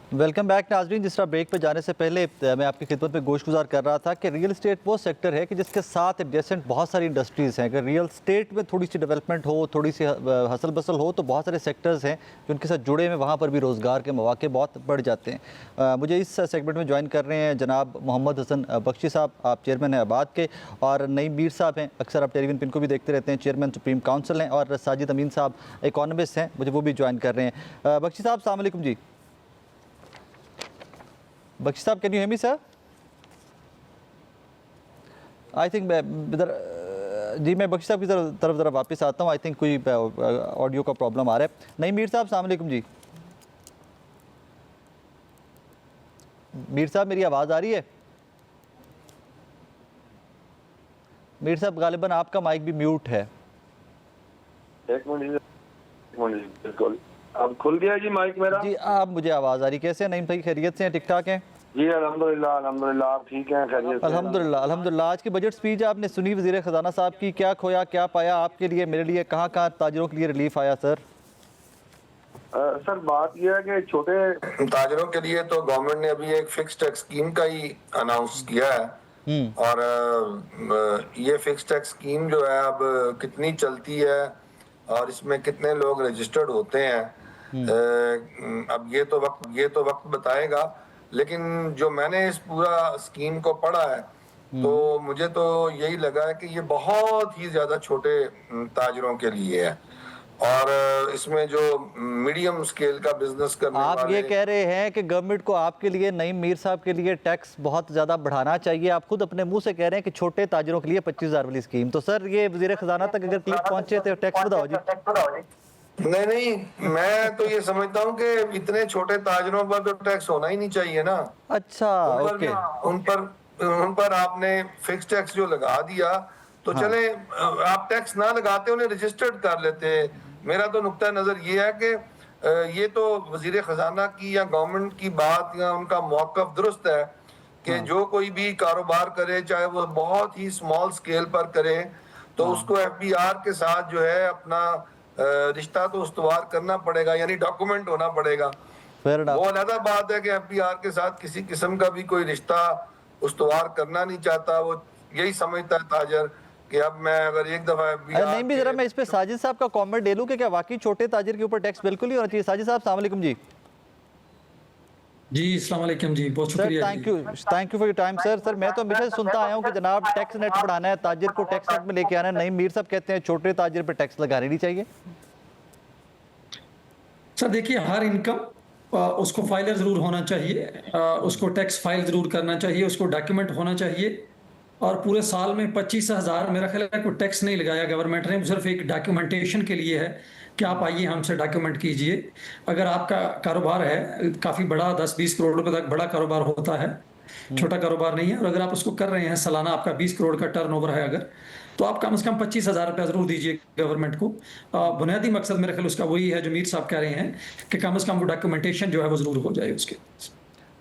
Welcome back नाजरीन। जिस तरह ब्रेक पे जाने से पहले मैं आपकी खिदमत में गोशगुजार कर रहा था कि रियल एस्टेट वो सेक्टर है कि जिसके साथ एडजेसेंट बहुत सारी इंडस्ट्रीज़ हैं। अगर रियल एस्टेट में थोड़ी सी डेवलपमेंट हो, थोड़ी सी हसल बसल हो, तो बहुत सारे सेक्टर्स हैं जो उनके साथ जुड़े हुए, वहाँ पर भी रोज़गार के मौके बहुत बढ़ जाते हैं। मुझे इस सेगमेंट में ज्वाइन कर रहे हैं जनाब मोहम्मद हसन बख्शी साहब, आप चेयरमैन हैं आबाद के, और नईम मीर साहब हैं, अक्सर आप टेलीविजन पे इनको भी देखते रहते हैं, चेयरमैन सुप्रीम काउंसिल हैं, और साजिद अमीन साहब इकोनॉमिस्ट हैं, मुझे वो भी ज्वाइन कर रहे हैं। बख्शी साहब अस्सलाम वालेकुम जी। बख्शी साहब can you hear me sir? I think इधर जी मैं बख्शी साहब की तरफ ज़रा वापस आता हूँ। आई थिंक कोई ऑडियो का प्रॉब्लम आ रहा है। नहीं मीर साहब अस्सलाम वालेकुम जी। मीर साहब मेरी आवाज़ आ रही है? मीर साहब गालिबन आपका माइक भी म्यूट है। एक मिनट बिल्कुल अब खुल गया जी माइक मेरा। जी आप मुझे आवाज़ आ रही, कैसे हैं नईम भाई? खैरियत से हैं? ठीक ठाक हैं जी अल्हम्दुलिल्लाह अल्हम्दुलिल्लाह, आप ठीक हैं? खैरियत से? अल्हम्दुलिल्लाह अल्हम्दुलिल्लाह। आज की बजट स्पीच आपने सुनी वज़ीर ख़जाना साहब की, क्या खोया क्या पाया आपके लिए, मेरे लिए, कहाँ कहाँ ताजरों के लिए रिलीफ आया सर? सर बात यह है कि छोटे ताजरों के लिए तो गवर्नमेंट ने अभी एक फिक्स टैक्स स्कीम का ही अनाउंस किया है, और ये फिक्स टैक्स स्कीम जो है अब कितनी चलती है और इसमें कितने लोग रजिस्टर्ड होते हैं, अब ये तो वक्त बताएगा। लेकिन जो मैंने इस पूरा स्कीम को पढ़ा है तो मुझे तो यही लगा है कि ये बहुत ही ज्यादा छोटे ताजरों के लिए है, और इसमें जो मीडियम स्केल का बिजनेस करने आप वाले ये कह रहे हैं कि गवर्नमेंट को आपके लिए, नईम मीर साहब के लिए टैक्स बहुत ज़्यादा बढ़ाना चाहिए। आप खुद अपने मुंह से कह रहे हैं कि छोटे ताजरों के लिए 25,000 वाली स्कीम, तो सर ये वज़ीर ख़जाना तक अगर क्लिक पहुंचे तो टैक्स बढ़ाओ जी। नहीं, मैं तो ये समझता हूँ कि इतने छोटे ताजरों पर तो टैक्स होना ही नहीं चाहिए ना। अच्छा ओके। उन पर आपने फिक्स टैक्स जो लगा दिया तो चले आप टैक्स ना लगाते, उन्हें रजिस्टर्ड कर लेते। मेरा तो नुक्ता नजर ये है कि ये तो वजीर खजाना की या गवर्नमेंट की बात या उनका मौक़िफ़ दुरुस्त है कि जो कोई भी कारोबार करे, चाहे वो बहुत ही स्मॉल स्केल पर करे, तो उसको FBR के साथ जो है अपना रिश्ता तो उस्तवार करना पड़ेगा, यानी डॉक्यूमेंट होना पड़ेगा। वो अलग बात है कि FBR के साथ किसी किस्म का भी कोई रिश्ता उस्तवार करना नहीं चाहता, वो यही समझता है ताजर कि अब मैं अगर एक दफा नहीं भी जरा मैं इस पे साजिद साहब का कमेंट ले लूं कि क्या वाकई छोटे ताजिर के ऊपर टैक्स बिल्कुल ही होना चाहिए? साजिद साहब अस्सलाम वालेकुम जी। जी अस्सलाम वालेकुम जी, बहुत शुक्रिया। Thank you for your time sir. Sir मैं तो हमेशा सुनता आया हूँ कि जनाब टैक्स नेट बढ़ाना है, ताजिर को टैक्स नेट में लेके आना है। नईम मीर साहब कहते हैं छोटे ताजिर पे टैक्स लगाने नहीं चाहिए। सर देखिए, हर इनकम उसको फाइलर जरूर होना चाहिए, उसको टैक्स फाइल जरूर करना चाहिए, उसको डॉक्यूमेंट होना चाहिए, और पूरे साल में 25,000 मेरा ख्याल है कोई टैक्स नहीं लगाया गवर्नमेंट ने, सिर्फ एक डॉक्यूमेंटेशन के लिए है कि आप आइए हमसे डॉक्यूमेंट कीजिए। अगर आपका कारोबार है काफ़ी बड़ा, 10-20 करोड़ रुपए तक बड़ा कारोबार होता है, छोटा कारोबार नहीं है, और अगर आप उसको कर रहे हैं, सालाना आपका 20 करोड़ का टर्नओवर है अगर, तो आप कम से कम 25,000 रुपया जरूर दीजिए गवर्नमेंट को। बुनियादी मकसद मेरे ख्याल उसका वही है जो मीर साहब कह रहे हैं कि कम से कम वो डॉक्यूमेंटेशन जो है वो जरूर हो जाए उसके।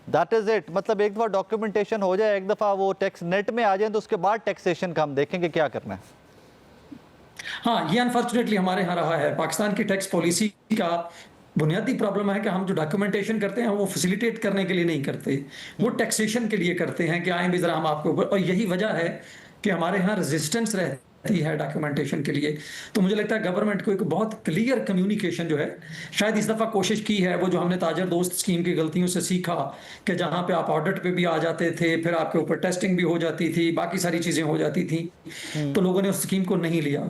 दैट इज इट, मतलब एक दफ़ा डॉक्यूमेंटेशन हो जाए, एक दफ़ा वो टैक्स नेट में आ जाए, तो उसके बाद टैक्सेशन का हम देखेंगे क्या करना है। हाँ, ये अनफॉर्चुनेटली हमारे यहाँ रहा है। पाकिस्तान की टैक्स पॉलिसी का बुनियादी प्रॉब्लम है कि हम जो डॉक्यूमेंटेशन करते हैं वो फैसिलिटेट करने के लिए नहीं करते, वो टैक्सेशन के लिए करते हैं कि आए भी जरा हम आपके ऊपर, और यही वजह है कि हमारे यहाँ रेजिस्टेंस रहती है डॉक्यूमेंटेशन के लिए। तो मुझे लगता है गवर्नमेंट को एक बहुत क्लियर कम्युनिकेशन जो है, शायद इस दफ़ा कोशिश की है, वो जो हमने ताजर दोस्त स्कीम की गलतियों से सीखा कि जहाँ पे आप ऑडिट पे भी आ जाते थे, फिर आपके ऊपर टेस्टिंग भी हो जाती थी, बाकी सारी चीज़ें हो जाती थी, तो लोगों ने उस स्कीम को नहीं लिया।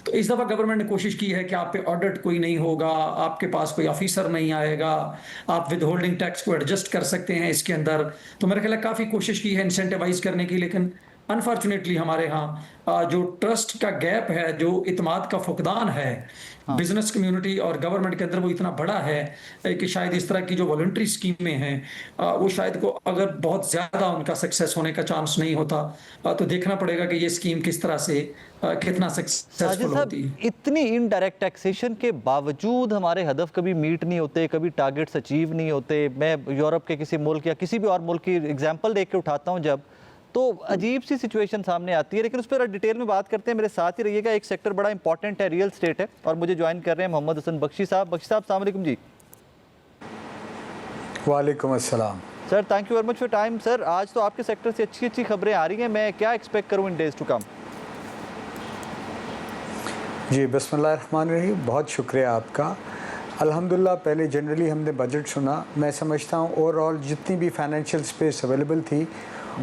तो इस दफ़ा गवर्नमेंट ने कोशिश की है कि आप पे ऑडिट कोई नहीं होगा, आपके पास कोई ऑफिसर नहीं आएगा, आप विद होल्डिंग टैक्स को एडजस्ट कर सकते हैं इसके अंदर। तो मेरे ख्याल है काफ़ी कोशिश की है इंसेंटिवाइज करने की, लेकिन अनफॉर्चुनेटली हमारे यहाँ जो ट्रस्ट का गैप है, जो इत्मीनान का फुकदान है बिजनेस कम्युनिटी और गवर्नमेंट के अंदर, वो इतना बड़ा है कि शायद इस तरह की जो वॉलंटरी स्कीमें हैं वो शायद को अगर बहुत ज़्यादा उनका सक्सेस होने का चांस नहीं होता, तो देखना पड़ेगा कि ये स्कीम किस तरह से कितना सक्सेसफुल होती है। इतनी इनडायरेक्ट टैक्सेशन के बावजूद हमारे हदफ कभी मीट नहीं होते, कभी टारगेट्स अचीव नहीं होते। मैं यूरोप के किसी मुल्क या किसी भी और मुल्क की एग्जांपल देख के उठाता हूँ जब, तो अजीब सी सिचुएशन सामने आती है। लेकिन उस पर डिटेल में बात करते हैं, मेरे साथ ही रहिएगा। एक सेक्टर बड़ा इंपॉर्टेंट है, रियल स्टेट है, और मुझे ज्वाइन कर रहे हैं मोहम्मद हसन बख्शी साहब। बख्शी साहब अस्सलाम वालेकुम जी। वालेकुम अस्सलाम। Sir thank you very much for time. Sir आज तो आपके सेक्टर से अच्छी अच्छी खबरें आ रही हैं, मैं क्या एक्सपेक्ट करूं इन डेज टू कम? जी बिस्मिल्लाहिर्रहमानिर्रहीम, बहुत शुक्रिया आपका। अल्हम्दुलिल्लाह, पहले जनरली हमने बजट सुना। मैं समझता हूँ ओवरऑल जितनी भी फाइनेंशियल स्पेस अवेलेबल थी,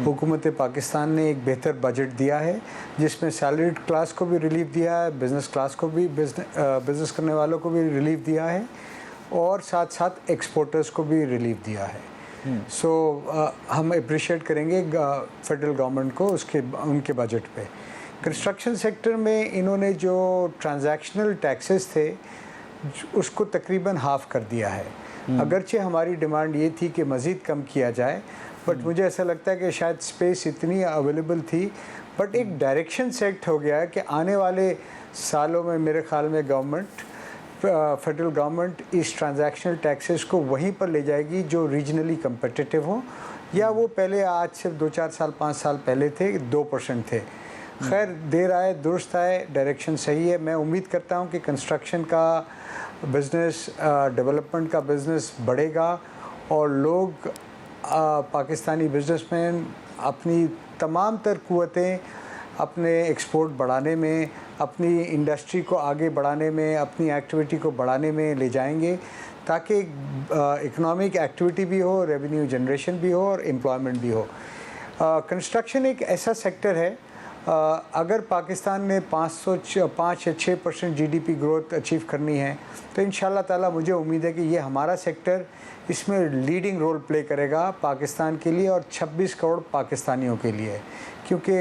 हुकूमत पाकिस्तान ने एक बेहतर बजट दिया है, जिसमें सैलरीड क्लास को भी रिलीफ दिया है, बिज़नेस क्लास को भी, बिज़नेस करने वालों को भी रिलीफ दिया है, और साथ साथ एक्सपोर्टर्स को भी रिलीफ दिया है। हम अप्रिशिएट करेंगे फेडरल गवर्नमेंट को उनके बजट पे। कंस्ट्रक्शन सेक्टर में इन्होंने जो ट्रांजैक्शनल टैक्सेस थे उसको तकरीबन हाफ़ कर दिया है। अगरचे हमारी डिमांड ये थी कि मज़ीद कम किया जाए, बट मुझे ऐसा लगता है कि शायद स्पेस इतनी अवेलेबल थी, बट एक डायरेक्शन सेट हो गया है कि आने वाले सालों में मेरे ख़्याल में फेडरल गवर्नमेंट इस ट्रांजैक्शनल टैक्सेस को वहीं पर ले जाएगी जो रीजनली कम्पिटिटिव हो, या वो पहले आज से 2-4 साल 5 साल पहले थे 2% थे। खैर, देर आए दुरुस्त आए, डायरेक्शन सही है। मैं उम्मीद करता हूँ कि कंस्ट्रक्शन का बिज़नेस, डेवलपमेंट का बिज़नेस बढ़ेगा और लोग पाकिस्तानी बिजनेसमैन अपनी तमाम तर कुव्वतें अपने एक्सपोर्ट बढ़ाने में, अपनी इंडस्ट्री को आगे बढ़ाने में, अपनी एक्टिविटी को बढ़ाने में ले जाएंगे, ताकि इकोनॉमिक एक्टिविटी भी हो, रेवेन्यू जनरेशन भी हो और एम्प्लॉयमेंट भी हो। कंस्ट्रक्शन एक ऐसा सेक्टर है, अगर पाकिस्तान ने 5 या 6% जीडीपी ग्रोथ अचीव करनी है, तो इंशाल्लाह ताला मुझे उम्मीद है कि ये हमारा सेक्टर इसमें लीडिंग रोल प्ले करेगा पाकिस्तान के लिए और 26 करोड़ पाकिस्तानियों के लिए, क्योंकि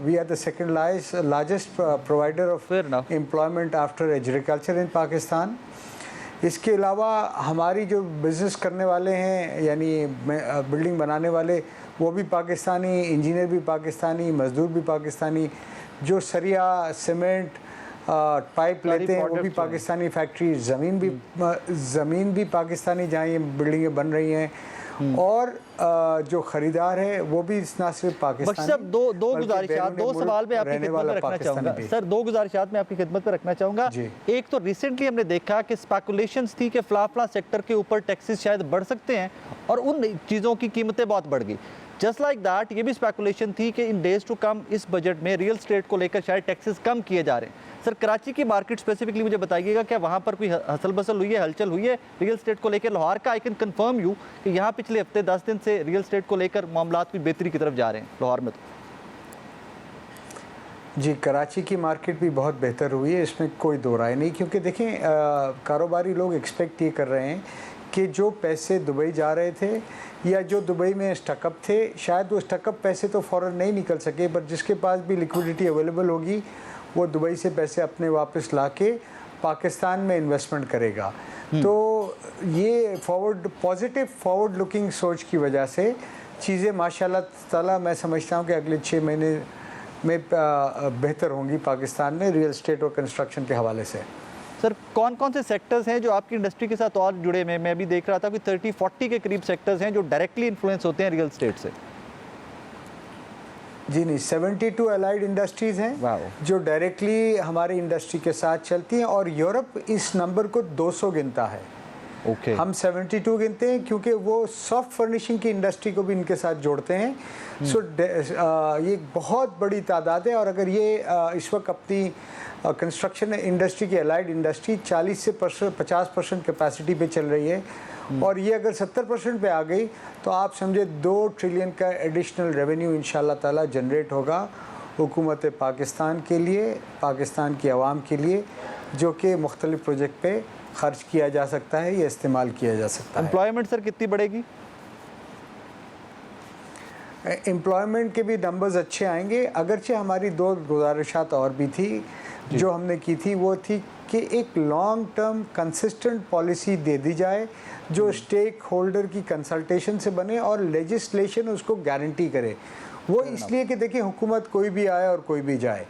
we are the second largest provider of employment after agriculture in Pakistan. इसके अलावा हमारी जो बिज़नेस करने वाले हैं, यानी बिल्डिंग बनाने वाले, वो भी पाकिस्तानी, इंजीनियर भी पाकिस्तानी, मज़दूर भी पाकिस्तानी, जो सरिया, सीमेंट, पाइप लेते हैं वो भी पाकिस्तानी फैक्ट्री, ज़मीन भी पाकिस्तानी जहाँ ये बिल्डिंगें बन रही हैं, और जो ख़रीदार है वो भी ना सिर्फ पाकिस्तानी। सर दो गुजारिशात, 2 सवाल मैं आपकी खिदमत में रखना चाहूँगा। सर 2 गुजारिशात मैं आपकी खिदमत में रखना चाहूँगा। एक तो रिसेंटली हमने देखा कि स्पेकुलेशंस थी कि फला सेक्टर के ऊपर टैक्सेस शायद बढ़ सकते हैं, और उन चीज़ों की कीमतें बहुत बढ़ गई। जस्ट लाइक दैट ये भी स्पेकुलेशन थी कि इन डेज टू कम इस बजट में रियल स्टेट को लेकर शायद टैक्सेस कम किए जा रहे हैं। सर कराची की मार्केट स्पेसिफिकली मुझे बताइएगा, क्या वहाँ पर कोई हसल बसल हुई है, हलचल हुई है रियल स्टेट को लेकर? लाहौर का आई कैन कन्फर्म यू कि यहाँ पिछले हफ्ते 10 दिन से रियल स्टेट को लेकर मामलात की बेहतरी की तरफ जा रहे हैं लाहौर में। तो जी, कराची की मार्केट भी बहुत बेहतर हुई है, इसमें कोई दो राय नहीं, क्योंकि देखें कारोबारी लोग एक्सपेक्ट ये कर रहे हैं कि जो पैसे दुबई जा रहे थे या जो दुबई में स्टकअप थे, शायद वो स्टकअप पैसे तो फ़ौरन नहीं निकल सके, पर जिसके पास भी लिक्विडिटी अवेलेबल होगी वो दुबई से पैसे अपने वापस लाके पाकिस्तान में इन्वेस्टमेंट करेगा। तो ये पॉजिटिव फॉरवर्ड लुकिंग सोच की वजह से चीज़ें माशाल्लाह ताला मैं समझता हूँ कि अगले 6 महीने में बेहतर होंगी पाकिस्तान में रियल एस्टेट और कंस्ट्रक्शन के हवाले से। सर कौन कौन से सेक्टर्स हैं जो आपकी इंडस्ट्री के साथ और जुड़े हुए हैं? मैं भी देख रहा था कि 30-40 के करीब सेक्टर्स हैं जो डायरेक्टली इन्फ्लुएंस होते हैं रियल एस्टेट से। जी नहीं, 72 अलाइड इंडस्ट्रीज़ हैं जो डायरेक्टली हमारी इंडस्ट्री के साथ चलती हैं, और यूरोप इस नंबर को 200 गिनता है। हम 72 गिनते हैं क्योंकि वो सॉफ्ट फर्निशिंग की इंडस्ट्री को भी इनके साथ जोड़ते हैं। ये एक बहुत बड़ी तादाद है, और अगर ये इस वक्त अपनी कंस्ट्रक्शन इंडस्ट्री की अलाइड इंडस्ट्री 40 से 50% कैपेसिटी पे चल रही है, और ये अगर 70% पे आ गई तो आप समझे 2 ट्रिलियन का एडिशनल रेवेन्यू इंशाल्लाह ताला जनरेट होगा हुकूमत पाकिस्तान के लिए, पाकिस्तान की आवाम के लिए, जो कि मुख्तलिफ प्रोजेक्ट पे खर्च किया जा सकता है या इस्तेमाल किया जा सकता है। एम्प्लॉयमेंट सर कितनी बढ़ेगी? एम्प्लॉयमेंट के भी नंबर्स अच्छे आएंगे, अगरचे हमारी 2 गुजारिशात और भी थी जो हमने की थी, वो थी कि एक लॉन्ग टर्म कंसिस्टेंट पॉलिसी दे दी जाए जो स्टेक होल्डर की कंसल्टेशन से बने और लेजिस्लेशन उसको गारंटी करे। वो इसलिए कि देखिए हुकूमत कोई भी आए और कोई भी जाए,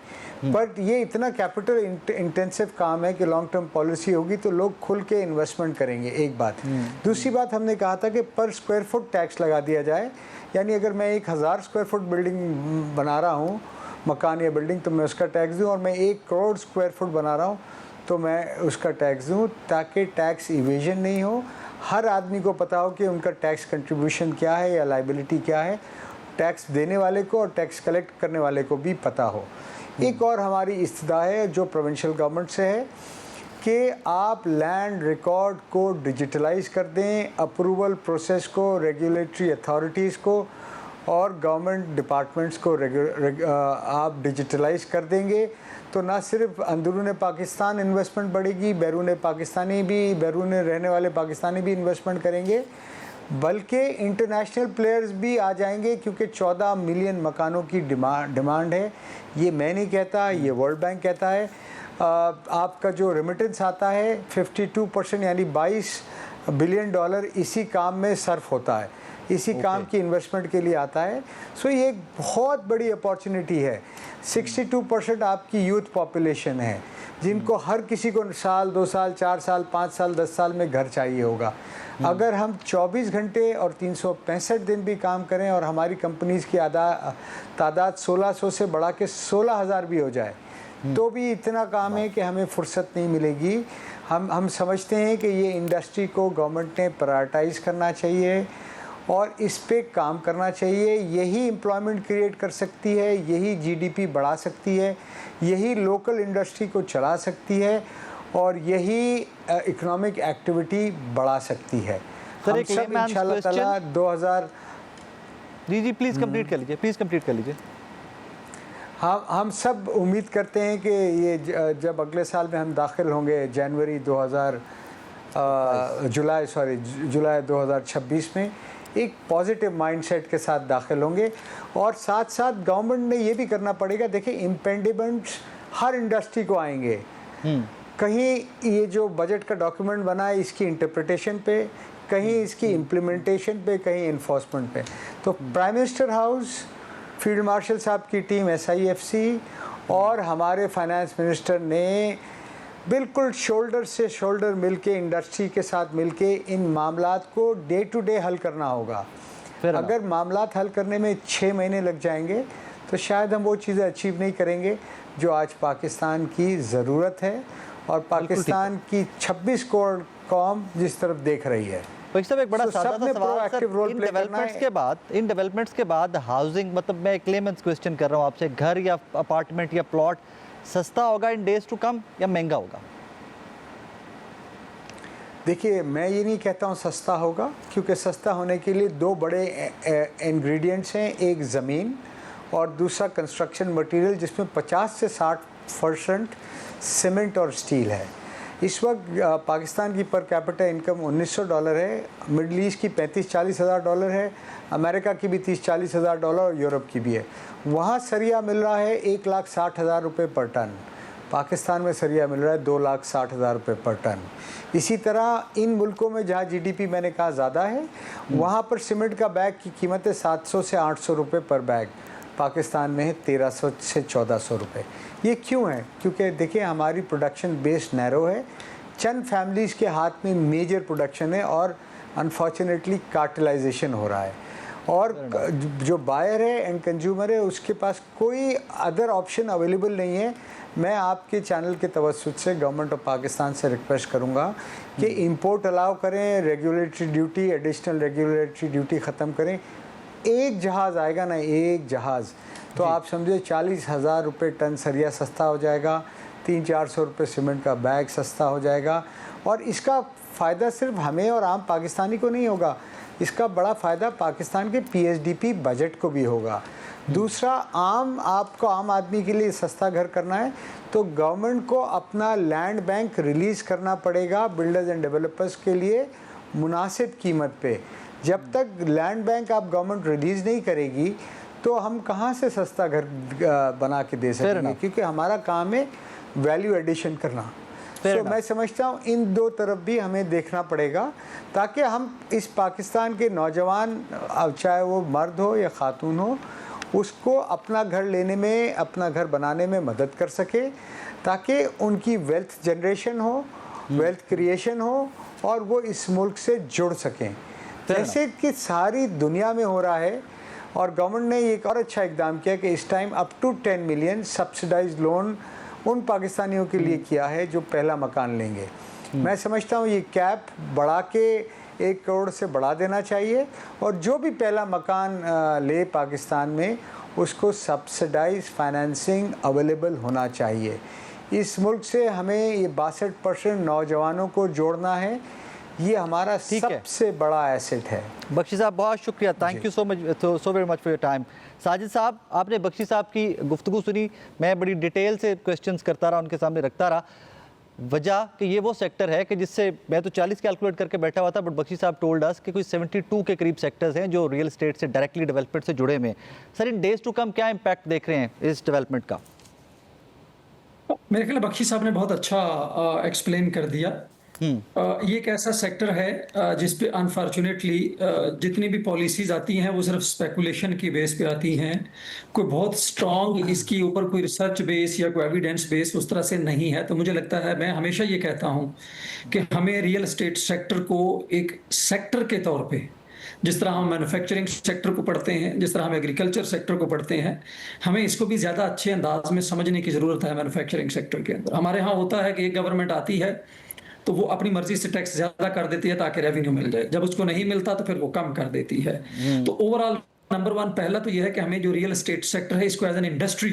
बट ये इतना कैपिटल इंटेंसिव काम है कि लॉन्ग टर्म पॉलिसी होगी तो लोग खुल के इन्वेस्टमेंट करेंगे, एक बात। दूसरी बात हमने कहा था कि पर स्क्वायर फुट टैक्स लगा दिया जाए, यानी अगर मैं 1000 स्क्वायर फुट बिल्डिंग बना रहा हूँ, मकान या बिल्डिंग, तो मैं उसका टैक्स दूँ, और मैं 1 करोड़ स्क्वायर फुट बना रहा हूँ तो मैं उसका टैक्स दूँ, ताकि टैक्स इवेजन नहीं हो। हर आदमी को पता हो कि उनका टैक्स कंट्रीब्यूशन क्या है या लाइबिलिटी क्या है, टैक्स देने वाले को और टैक्स कलेक्ट करने वाले को भी पता हो। एक और हमारी इस्तदा है जो प्रोविंशियल गवर्नमेंट से है कि आप लैंड रिकॉर्ड को डिजिटलाइज कर दें, अप्रूवल प्रोसेस को रेगुलेटरी अथॉरिटीज़ को और गवर्नमेंट डिपार्टमेंट्स को आप डिजिटलाइज कर देंगे तो ना सिर्फ अंदरून पाकिस्तान इन्वेस्टमेंट बढ़ेगी, बैरून रहने वाले पाकिस्तानी भी इन्वेस्टमेंट करेंगे, बल्कि इंटरनेशनल प्लेयर्स भी आ जाएंगे क्योंकि 14 मिलियन मकानों की डिमांड है। ये मैं नहीं कहता, ये वर्ल्ड बैंक कहता है। आपका जो रेमिटेंस आता है 52% यानी $22 बिलियन इसी काम में सर्फ होता है, इसी काम की इन्वेस्टमेंट के लिए आता है। सो ये एक बहुत बड़ी अपॉर्चुनिटी है। 62% आपकी यूथ पॉपुलेशन है जिनको हर किसी को साल 2 साल 4 साल 5 साल 10 साल में घर चाहिए होगा। अगर हम 24 घंटे और 365 दिन भी काम करें और हमारी कंपनीज़ की तादाद 1600 से बढ़ा के 16,000 भी हो जाए तो भी इतना काम है कि हमें फुर्सत नहीं मिलेगी। हम समझते हैं कि ये इंडस्ट्री को गवर्नमेंट ने प्रायोरिटाइज करना चाहिए और इस पे काम करना चाहिए। यही एम्प्लॉयमेंट क्रिएट कर सकती है, यही जीडीपी बढ़ा सकती है, यही लोकल इंडस्ट्री को चला सकती है और यही इकोनॉमिक एक्टिविटी बढ़ा सकती है। सर, हम एक सब इंशाल्लाह ताला 2000 जी प्लीज़ कंप्लीट कर लीजिए। हम सब उम्मीद करते हैं कि ये जब अगले साल में हम दाखिल होंगे जुलाई 2026 में एक पॉजिटिव माइंडसेट के साथ दाखिल होंगे और साथ साथ गवर्नमेंट ने ये भी करना पड़ेगा। देखिए इम्पेंडिमेंट्स हर इंडस्ट्री को आएंगे, कहीं ये जो बजट का डॉक्यूमेंट बना है इसकी इंटरप्रिटेशन पे, कहीं इसकी इम्प्लीमेंटेशन पे, कहीं इन्फोर्समेंट पे। तो prime minister house, field marshal साहब की टीम SIFC और हमारे फाइनेंस मिनिस्टर ने बिल्कुल शोल्डर से शोल्डर मिलके इंडस्ट्री के साथ मिलके इन मामलात को डे टू डे हल करना होगा। अगर मामलात हल करने में 6 महीने लग जाएंगे तो शायद हम वो चीज़ें अचीव नहीं करेंगे जो आज पाकिस्तान की ज़रूरत है और पाकिस्तान की 26 करोड़ कौम जिस तरफ देख रही है। साहब एक बड़ा सादा सा सवाल सर, इन डेवलपमेंट्स के बाद हाउसिंग, मतलब मैं एक लेमन्स क्वेश्चन कर रहा हूँ आपसे, घर या अपार्टमेंट या प्लॉट सस्ता होगा इन डेज टू कम या महंगा होगा? देखिए मैं ये नहीं कहता हूँ सस्ता होगा, क्योंकि सस्ता होने के लिए 2 बड़े इंग्रेडिएंट्स हैं, एक ज़मीन और दूसरा कंस्ट्रक्शन मटेरियल जिसमें 50 से 60% सीमेंट और स्टील है। इस वक्त पाकिस्तान की पर कैपिटा इनकम $1900 है, मिडल ईस्ट की 35-40 हज़ार डॉलर है, अमेरिका की भी 30-40 हज़ार डॉलर और यूरोप की भी है। वहाँ सरिया मिल रहा है 1,60,000 रुपये पर टन, पाकिस्तान में सरिया मिल रहा है 2,60,000 रुपये पर टन। इसी तरह इन मुल्कों में जहाँ GDP मैंने कहा ज़्यादा है वहाँ पर सीमेंट का बैग की कीमत है 700 से 800 रुपये पर बैग, पाकिस्तान में है 1300 से 1400 रुपये। ये क्यों है? क्योंकि देखिए हमारी प्रोडक्शन बेस नैरो है, चंद फैमिलीज़ के हाथ में मेजर प्रोडक्शन है और अनफॉर्चुनेटली कार्टेलाइजेशन हो रहा है और जो बायर है एंड कंज्यूमर है उसके पास कोई अदर ऑप्शन अवेलेबल नहीं है। मैं आपके चैनल के तवज्जुह से गवर्नमेंट ऑफ पाकिस्तान से रिक्वेस्ट करूंगा कि इंपोर्ट अलाउ करें, regulatory duty, additional regulatory duty ख़त्म करें। एक जहाज़ आएगा ना, एक जहाज़, तो आप समझे 40,000 रुपये टन सरिया सस्ता हो जाएगा, 300-400 रुपये सीमेंट का बैग सस्ता हो जाएगा और इसका फ़ायदा सिर्फ हमें और आम पाकिस्तानी को नहीं होगा, इसका बड़ा फ़ायदा पाकिस्तान के PSDP बजट को भी होगा। दूसरा, आपको आम आदमी के लिए सस्ता घर करना है तो गवर्नमेंट को अपना लैंड बैंक रिलीज़ करना पड़ेगा बिल्डर्स एंड डेवलपर्स के लिए मुनासिब कीमत पे। जब तक लैंड बैंक आप गवर्नमेंट रिलीज़ नहीं करेगी तो हम कहाँ से सस्ता घर बना के दे सकेंगे, क्योंकि हमारा काम है वैल्यू एडिशन करना। तो मैं समझता हूँ इन 2 तरफ भी हमें देखना पड़ेगा ताकि हम इस पाकिस्तान के नौजवान, अब चाहे वो मर्द हो या खातून हो, उसको अपना घर लेने में, अपना घर बनाने में मदद कर सके ताकि उनकी वेल्थ जनरेशन हो, वेल्थ क्रिएशन हो और वो इस मुल्क से जुड़ सकें, जैसे कि सारी दुनिया में हो रहा है। और गवर्नमेंट ने एक और अच्छा इकदाम किया कि इस time up to 10 million subsidize loan उन पाकिस्तानियों के लिए किया है जो पहला मकान लेंगे। मैं समझता हूँ ये कैप बढ़ा के 1 करोड़ से बढ़ा देना चाहिए और जो भी पहला मकान ले पाकिस्तान में उसको सब्सिडाइज फाइनेंसिंग अवेलेबल होना चाहिए। इस मुल्क से हमें ये 62% नौजवानों को जोड़ना है, ये हमारा सबसे बड़ा एसेट है। बख्शी साहब बहुत शुक्रिया, thank you so very much for your time. Sajid साहब, आपने बख्शी साहब की गुफ्तगू सुनी, मैं बड़ी डिटेल से क्वेश्चंस करता रहा, उनके सामने रखता रहा। वजह कि ये वो सेक्टर है कि जिससे मैं तो 40 कैलकुलेट करके बैठा हुआ था, बट बख्शी साहब टोल्ड अस कि कोई 72 के करीब सेक्टर्स हैं जो रियल एस्टेट से डायरेक्टली डेवलपमेंट से जुड़े हुए हैं। Sir, in days to come क्या इम्पैक्ट देख रहे हैं इस डेवलपमेंट का? मेरे ख्याल बख्शी साहब ने बहुत अच्छा एक्सप्लेन कर दिया। ये एक ऐसा सेक्टर है जिस पे अनफॉर्चुनेटली जितनी भी पॉलिसीज आती हैं वो सिर्फ स्पेकुलेशन की बेस पे आती हैं। कोई बहुत स्ट्रॉन्ग इसके ऊपर कोई रिसर्च बेस या कोई एविडेंस बेस उस तरह से नहीं है। तो मुझे लगता है, मैं हमेशा ये कहता हूँ कि हमें रियल एस्टेट सेक्टर को एक सेक्टर के तौर पे, जिस तरह हम मैन्युफैक्चरिंग सेक्टर को पढ़ते हैं, जिस तरह हम एग्रीकल्चर सेक्टर को पढ़ते हैं, हमें इसको भी ज़्यादा अच्छे अंदाज में समझने की ज़रूरत है। मैन्युफैक्चरिंग सेक्टर के अंदर हमारे यहाँ होता है कि एक गवर्नमेंट आती है तो वो अपनी मर्जी से टैक्स ज़्यादा कर देती है ताकि रेवेन्यू मिल जाए, जब उसको नहीं मिलता तो फिर वो कम कर देती है। तो ओवरऑल नंबर 1 पहला तो ये है कि हमें जो रियल एस्टेट सेक्टर है इसको एज एन इंडस्ट्री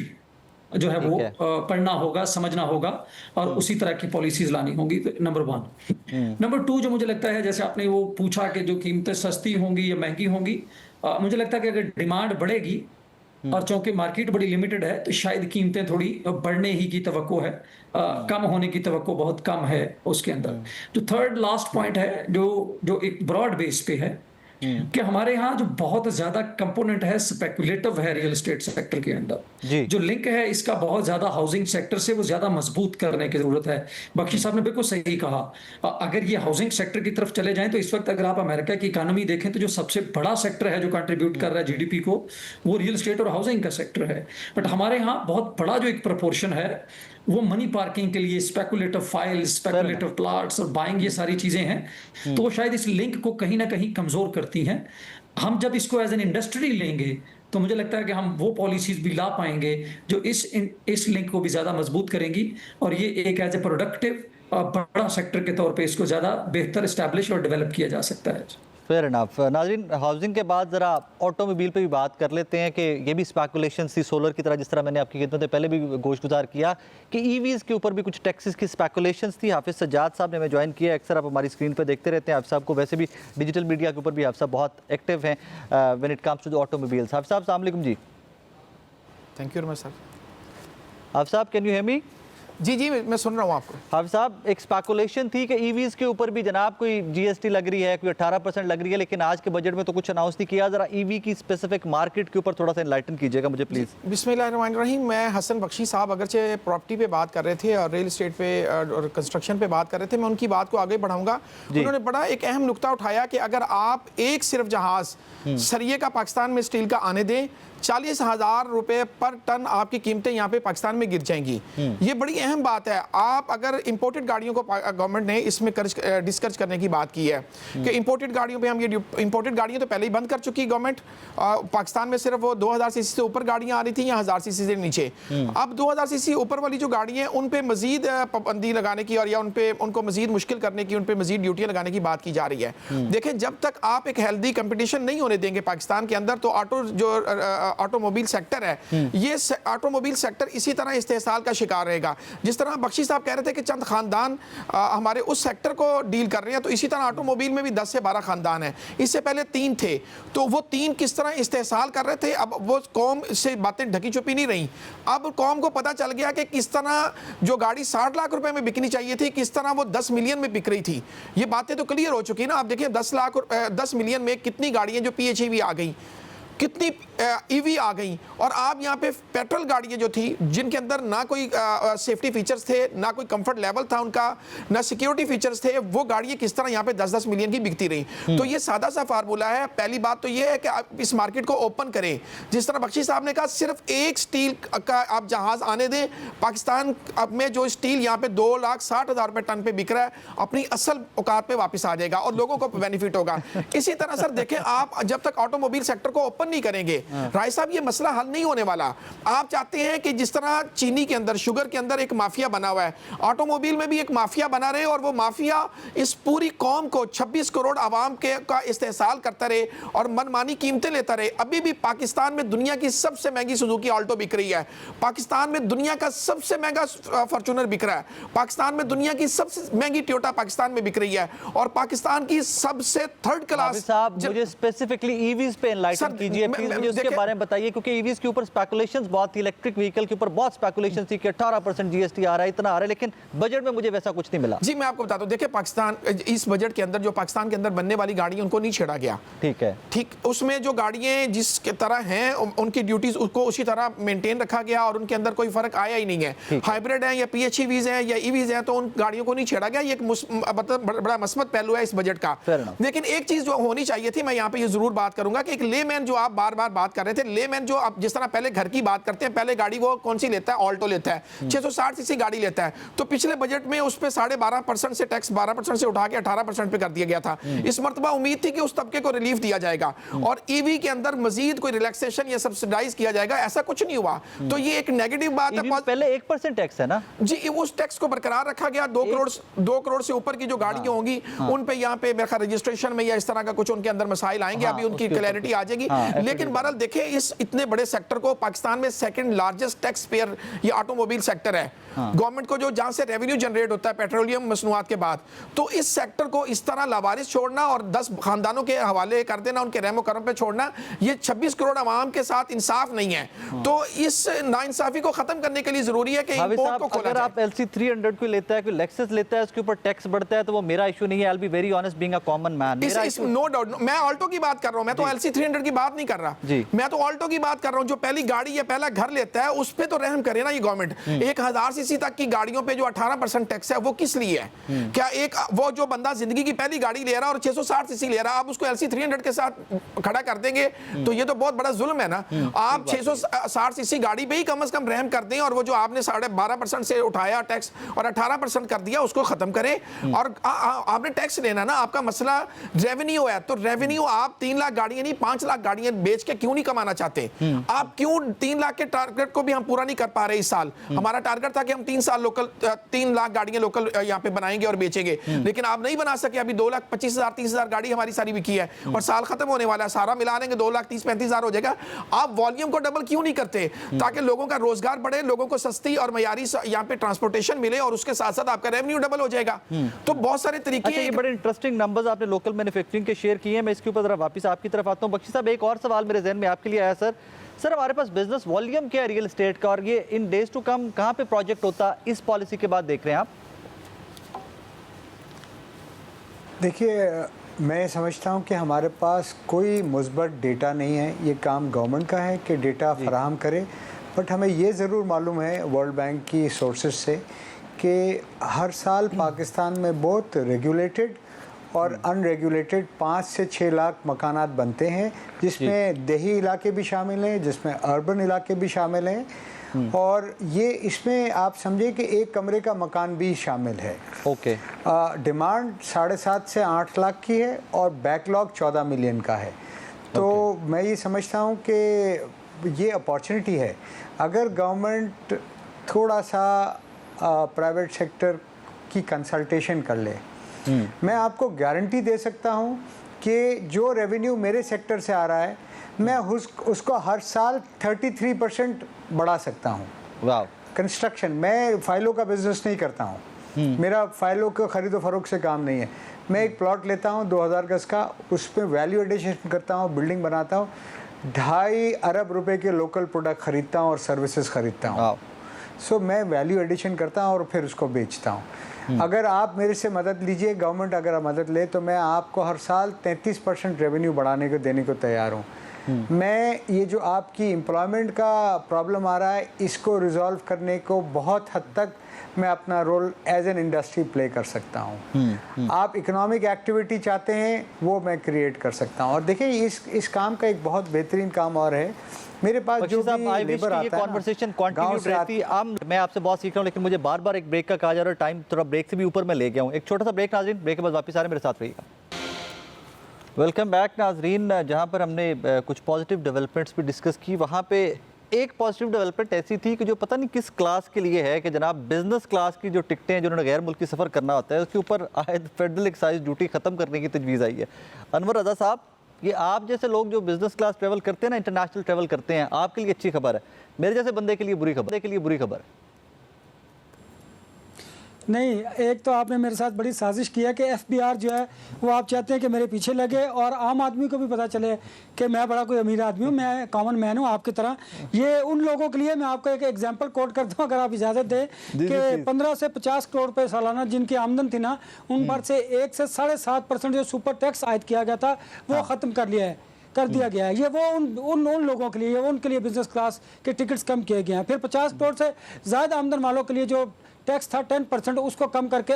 जो है वो पढ़ना होगा, समझना होगा और उसी तरह की पॉलिसीज लानी होंगी। तो नंबर 1। नंबर 2 जो मुझे लगता है, जैसे आपने वो पूछा कि जो कीमतें सस्ती होंगी या महंगी होंगी, मुझे लगता है कि अगर डिमांड बढ़ेगी और चूंकि मार्केट बड़ी लिमिटेड है तो शायद कीमतें थोड़ी बढ़ने ही की तवक्को है, कम होने की तवक्को बहुत कम है उसके अंदर। जो थर्ड लास्ट पॉइंट है जो एक ब्रॉड बेस पे है कि हमारे यहाँ जो बहुत ज्यादा कंपोनेंट है स्पेकुलेटिव है रियल एस्टेट सेक्टर के अंदर, जो लिंक है इसका बहुत ज्यादा हाउसिंग सेक्टर से, वो ज्यादा मजबूत करने की जरूरत है। बख्शी साहब ने बिल्कुल सही कहा, अगर ये हाउसिंग सेक्टर की तरफ चले जाएं तो इस वक्त अगर आप अमेरिका की इकोनॉमी देखें तो जो सबसे बड़ा सेक्टर है जो कंट्रीब्यूट कर रहा है जीडीपी को, वो रियल एस्टेट और हाउसिंग का सेक्टर है। बट हमारे यहाँ बहुत बड़ा जो एक प्रपोर्शन है वो मनी पार्किंग के लिए, स्पेकुलेटिव फाइल्स, स्पेकुलेटिव प्लॉट्स और बाइंग, ये सारी चीजें हैं। तो वो शायद इस लिंक को कहीं ना कहीं कमजोर करती हैं। हम जब इसको एज एन इंडस्ट्री लेंगे तो मुझे लगता है कि हम वो पॉलिसीज भी ला पाएंगे जो इस लिंक को भी ज्यादा मजबूत करेंगी और ये एक एज ए प्रोडक्टिव बड़ा सेक्टर के तौर पे इसको ज्यादा बेहतर इस्टेब्लिश और डेवलप किया जा सकता है। Fair enough. नाज़रीन, हाउसिंग के बाद ज़रा ऑटोमोबाइल पे भी बात कर लेते हैं कि ये भी स्पेकुलेशन थी सोलर की तरह, जिस तरह मैंने आपकी खिदमत में पहले भी गोशगुजार किया कि ईवीज़ के ऊपर भी कुछ टैक्सेस की स्पेकुलेशंस थी। हाफिज़ सज्जाद साहब ने हमें ज्वाइन किया, अक्सर आप हमारी स्क्रीन पर देखते रहते हैं। हाफिज़ साहब को वैसे भी डिजिटल मीडिया के ऊपर भी हाफिज़ साहब बहुत एक्टिव हैं when it comes to the automobiles. Hafiz साहब अस्सलाम वालेकुम जी। Thank you sir. हाफिज़ साहब, कैन यू हियर मी? जी मैं सुन रहा हूँ आपको। हाफिज़ साहब, एक स्पेकुलेशन थी कि ईवीज़ के ऊपर भी जनाब कोई जीएसटी लग रही है, कोई 18% लग रही है, लेकिन आज के बजट में तो कुछ अनाउंस नहीं किया। ज़रा ईवी की स्पेसिफिक मार्केट के ऊपर थोड़ा सा एनलाइटन कीजिएगा मुझे प्लीज़। बिस्मिल्लाहिर्रहमानिर्रहीम। मैं हसन बख्शी साहब अगरचे प्रॉपर्टी पे बात कर रहे थे और रियल एस्टेट पे और कंस्ट्रक्शन पे बात कर रहे थे, मैं उनकी बात को आगे बढ़ाऊंगा। उन्होंने बड़ा एक अहम नुकता उठाया कि अगर आप एक सिर्फ जहाज़ सरिये का पाकिस्तान में स्टील का आने दें, 40,000 रुपए पर टन आपकी कीमतें यहाँ पे पाकिस्तान में गिर जाएंगी। ये बड़ी अहम बात है। आप अगर इंपोर्टेड गाड़ियों को, गवर्नमेंट ने इसमें डिस्कस करने की बात की है कि इंपोर्टेड गाड़ियों पे हम ये इंपोर्टेड गाड़ियां तो पहले ही बंद कर चुकी है गवर्नमेंट। पाकिस्तान में सिर्फ वो 2000 सीसी से ऊपर गाड़ियां आ रही थी या 1000 सीसी से नीचे। अब 2000 सीसी ऊपर वाली जो गाड़ियां हैं उन पे मजीद पाबंदी लगाने की और या उनको मजीद मुश्किल करने की, उन पे मजीद ड्यूटियां लगाने की बात की जा रही है। देखें, जब तक आप एक हेल्दी कंपटीशन नहीं होने देंगे पाकिस्तान के अंदर, तो ऑटोमोबाइल सेक्टर है, ये ऑटोमोबाइल सेक्टर इसी तरह इस्तेहसाल का शिकार रहेगा। जिस तरह बख्शी साहब कह रहे थे कि चंद खानदान हमारे उस सेक्टर को डील कर रहे हैं, तो इसी तरह ऑटोमोबाइल में भी 10 से 12 खानदान हैं। इससे पहले 3 थे, तो वो 3 किस तरह इस्तेहसाल कर रहे थे। अब वो कौम से बातें ढकी छुपी नहीं रही। अब कौम को पता चल गया कि किस तरह जो गाड़ी 60 लाख रुपए में बिकनी चाहिए थी, किस तरह वो 10 मिलियन में बिक रही थी। ये बातें तो क्लियर हो चुकी है ना। आप देखिए 10 मिलियन में कितनी गाड़ियां जो PHEV आ गई, कितनी ईवी आ गई। और आप यहाँ पे पेट्रोल गाड़ियाँ जो थी जिनके अंदर ना कोई सेफ्टी फीचर्स थे, ना कोई कंफर्ट लेवल था उनका, ना सिक्योरिटी फीचर्स थे, वो गाड़ियाँ किस तरह यहाँ पे 10-10 मिलियन की बिकती रही। तो ये सादा सा फार्मूला है। पहली बात तो ये है कि आप इस मार्केट को ओपन करें। जिस तरह बख्शी साहब ने कहा, सिर्फ एक स्टील का आप जहाज आने दें। पाकिस्तान अब में जो स्टील यहाँ पे 2,60,000 रुपये टन पे बिक रहा है, अपनी असल औकात पे वापस आ जाएगा और लोगों को बेनिफिट होगा। इसी तरह सर देखें, आप जब तक ऑटोमोबाइल सेक्टर को ओपन बंद नहीं करेंगे। राय साहब ये मसला हल नहीं होने वाला। आप चाहते हैं कि जिस तरह चीनी के अंदर, शुगर के अंदर एक माफिया बना हुआ है, ऑटोमोबाइल में भी एक माफिया बना रहे और वो माफिया इस पूरी कौम को 26 करोड़ आवाम के का इस्तेहसाल करता रहे और मनमानी कीमतें लेता रहे। अभी भी पाकिस्तान में दुनिया की सबसे महंगी सुजुकी ऑल्टो बिक रही है, पाकिस्तान में दुनिया का सबसे महंगा फॉर्च्यूनर बिक रहा है, पाकिस्तान में दुनिया की सबसे महंगी टोयोटा पाकिस्तान में बिक रही है और पाकिस्तान की सबसे थर्ड क्लास। साहब मुझे स्पेसिफिकली ईवीज पे एनलाइटन कीजिए प्लीज, मुझे उसके बारे में बताइए, क्योंकि ईवीज के ऊपर स्पेकुलेशंस बहुत थी, इलेक्ट्रिक व्हीकल के ऊपर बहुत स्पेकुलेशन थी कि 18% जीएसटी आ रहा है, इतना आ रहा है, लेकिन बजट में मुझे वैसा कुछ नहीं मिला। जी मैं आपको बताता हूं, देखिए पाकिस्तान इस बजट के अंदर जो पाकिस्तान के अंदर बनने वाली गाड़ियां उनको नहीं छेड़ा गया, ठीक है, ठीक, उसमें जो गाड़ियां जिसके तरह हैं उनकी ड्यूटीज उसको उसी तरह मेंटेन रखा गया और उनके अंदर कोई फर्क आया ही नहीं है। हाइब्रिड है या पीएचईवीज है या ईवीज है तो उन गाड़ियों को नहीं छेड़ा गया। ये एक मतलब बड़ा मस्मत पहलू है इस बजट का। लेकिन एक चीज जो होनी चाहिए थी, मैं यहाँ पे ये जरूर बात करूंगा कि एक लेमैन जो आप बार बार बात कर रहे थे, लेमैन जो आप जिस तरह पहले घर की बात करते हैं, पहले गाड़ी वो कौन सी लेता है, ऑल्टो लेता है, 660 सीसी गाड़ी लेता है, तो पिछले बजट में उस पर 12.5% से टैक्स 12% से उठा के 18% पे कर दिया गया था। इस मरतबा उम्मीद थी कि उस तबके को रिलीफ दिया जाएगा और ईवी के अंदर मजीद कोई रिलैक्सेशन या सब्सिडाइज किया जाएगा, ऐसा कुछ नहीं हुआ। तो ये एक नेगेटिव बात है। पहले 1% टैक्स है ना जी, उस टैक्स को बरकरार रखा गया। 2 करोड़ से ऊपर की जो गाड़ियां होंगी उन पे यहाँ पे मेरा रजिस्ट्रेशन में या इस तरह का कुछ उनके अंदर मसाइल आएंगे, अभी उनकी क्लैरिटी आ जाएगी। लेकिन बहरहाल देखिए, इस इतने बड़े सेक्टर को, पाकिस्तान में सेकंड लार्जेस्ट टैक्स पेयर ये ऑटोमोबाइल सेक्टर है। गवर्नमेंट को जो जहां से रेवेन्यू जनरेट होता है पेट्रोलियम मसनूआत के बाद, तो इस सेक्टर को इस तरह लावारिस छोड़ना और 10 खानदानों के हवाले कर देना, उनके रहमो करम पे छोड़ना, ये 26 करोड़ आवाम के साथ इंसाफ नहीं है। तो इस नाइंसाफी को खत्म करने के लिए जरूरी है कि इंपोर्ट को खोला जाए। अगर आप LC 300 को लेता है, कोई लेक्सस लेता है, उसके ऊपर टैक्स बढ़ता है, तो वो मेरा इशू नहीं है। I will be very honest being a common man, मेरा इशू नो डाउट। मैं ऑल्टो की बात कर रहा हूं, मैं तो LC 300 की बात नहीं कर रहा, मैं तो ऑल्टो की बात कर रहा हूं। जो पहली गाड़ी या पहला घर लेता है उस पे तो रहम करे ना ये गवर्नमेंट। 1000 सीसी तक की गाड़ियों पे जो 18% टैक्स है वो किस लिए है? क्या एक वो जो बंदा जिंदगी की पहली गाड़ी ले रहा है और 660 सीसी ले रहा है, आप उसको LC 300 के साथ खड़ा कर देंगे तो ये तो बहुत बड़ा जुल्म है ना। आप 660 सीसी गाड़ी पे ही कम से कम रहम कर दें और वो जो आपने 12.5% से उठाया टैक्स और 18% कर दिया उसको खत्म करें। और आपने टैक्स लेना ना, आपका मसला रेवेन्यू है, तो रेवेन्यू आप 3 लाख गाड़ियां नहीं 5 लाख गाड़ियां बेच के क्यों नहीं कमाना चाहते? आप क्यों 3 लाख के टारगेट को भी हम पूरा नहीं कर पा रहे इस साल? हमारा टारगेट था कि हम 3 लाख गाड़ियां लोकल यहाँ पे बनाएंगे और बेचेंगे, लेकिन आप नहीं बना सके। अभी 2,25,000 30,000 गाड़ी हमारी सारी बिकी है और साल खत्म होने वाला है, सारा मिला लेंगे 2,30,000-35,000 हो जाएगा। आप वॉल्यूम को डबल क्यों नहीं करते ताकि लोगों का रोजगार बढ़े, लोगों को सस्ती और मयारी यहाँ पे ट्रांसपोर्टेशन मिले और उसके साथ साथ आपका रेवेन्यू डबल हो जाएगा। तो बहुत सारे तरीके। अच्छा, ये बड़े इंटरेस्टिंग नंबर्स आपने लोकल मैन्युफैक्चरिंग के शेयर किए हैं। मैं इसके ऊपर जरा वापस आपकी तरफ आता हूँ। बख्शी साहब, एक और सवाल मेरे जहन में आपके लिए आया सर हमारे पास बिजनेस वॉल्यूम क्या है रियल एस्टेट का, और ये इन डेज टू कम कहाँ पे प्रोजेक्ट होता इस पॉलिसी के बाद देख रहे हैं आप? देखिए, मैं समझता हूँ कि हमारे पास कोई मुस्बत डेटा नहीं है। ये काम गवर्नमेंट का है कि डेटा फराहम करे, बट हमें ये ज़रूर मालूम है वर्ल्ड बैंक की सोर्सेज से कि हर साल पाकिस्तान में बहुत रेगुलेटेड और अनरेगुलेटेड 5 से 6 लाख मकानात बनते हैं, जिसमें देही इलाके भी शामिल हैं, जिसमें अर्बन इलाके भी शामिल हैं, और ये इसमें आप समझे कि एक कमरे का मकान भी शामिल है। ओके। डिमांड 7.5 से 8 लाख की है और बैकलॉग 14 मिलियन का है। तो मैं ये समझता हूँ कि ये अपॉर्चुनिटी है। अगर गवर्नमेंट थोड़ा सा प्राइवेट सेक्टर की कंसल्टेशन कर ले, मैं आपको गारंटी दे सकता हूँ कि जो रेवेन्यू मेरे सेक्टर से आ रहा है मैं उसको हर साल 33% बढ़ा सकता हूँ। वाह। कंस्ट्रक्शन, मैं फाइलों का बिजनेस नहीं करता हूँ, मेरा फाइलों का खरीदो फरोख्त से काम नहीं है। मैं एक प्लॉट लेता हूँ 2000 गज का, उसमें वैल्यू एडिशन करता हूँ, बिल्डिंग बनाता हूँ, 2.5 अरब रुपए के लोकल प्रोडक्ट खरीदता हूँ और सर्विसेज खरीदता हूँ। सो मैं वैल्यू एडिशन करता हूँ और फिर उसको बेचता हूँ। अगर आप मेरे से मदद लीजिए, गवर्नमेंट अगर मदद ले, तो मैं आपको हर साल 33% रेवेन्यू बढ़ाने को देने को तैयार हूँ। मैं ये जो आपकी एम्प्लॉयमेंट का प्रॉब्लम आ रहा है, इसको रिजॉल्व करने को बहुत हद तक मैं अपना role as an industry play कर सकता हूँ। आप इकोनॉमिक एक्टिविटी चाहते हैं, वो मैं क्रिएट कर सकता हूँ। और देखिए, इस काम का एक बहुत बेहतरीन काम और है, मेरे पास जो भी लेबर आता है, कॉन्वर्सेशन कंटिन्यू रहती है। मैं आपसे बहुत सीख रहा हूँ, लेकिन मुझे बार बार एक ब्रेक का कहा जा रहा है, टाइम थोड़ा ब्रेक से भी ऊपर मैं ले गया हूँ। एक छोटा सा ब्रेक नाज़रीन, ब्रेक के बाद वापस आ रहे हैं, मेरे साथ रहिएगा। वेलकम बैक नाजरीन। जहाँ पर हमने कुछ पॉजिटिव डेवलपमेंट्स भी डिस्कस की, वहाँ पे एक पॉजिटिव डेवलपमेंट ऐसी थी कि जो पता नहीं किस क्लास के लिए है कि जनाब बिजनेस क्लास की जो टिकटें हैं जिन्होंने गैर मुल्की सफ़र करना होता है उसके ऊपर आयद फेडरल एक्साइज ड्यूटी ख़त्म करने की तजवीज़ आई है। अनवर रज़ा साहब, ये आप जैसे लोग जो बिजनेस क्लास ट्रैवल करते हैं ना, इंटरनेशनल ट्रैवल करते हैं, आपके लिए अच्छी खबर है, मेरे जैसे बंदे के लिए बुरी खबर है। नहीं, एक तो आपने मेरे साथ बड़ी साजिश की है कि एफबीआर जो है वो आप चाहते हैं कि मेरे पीछे लगे और आम आदमी को भी पता चले कि मैं बड़ा कोई अमीर आदमी हूँ, मैं कॉमन मैन हूँ आपकी तरह। ये उन लोगों के लिए मैं आपको एक एग्जांपल कोट करता हूँ, अगर आप इजाज़त दें, कि 15 से 50 करोड़ रुपए सालाना जिनकी आमदन थी ना, उन पर से 1 से 7.5% जो सुपर टैक्स आयद किया गया था वो ख़त्म कर दिया गया है। ये वो उन लोगों के लिए, उनके लिए बिजनेस क्लास के टिकट्स कम किए गए हैं। फिर 50 करोड़ से ज़्यादा आमदन वालों के लिए जो टैक्स था 10%, उसको कम करके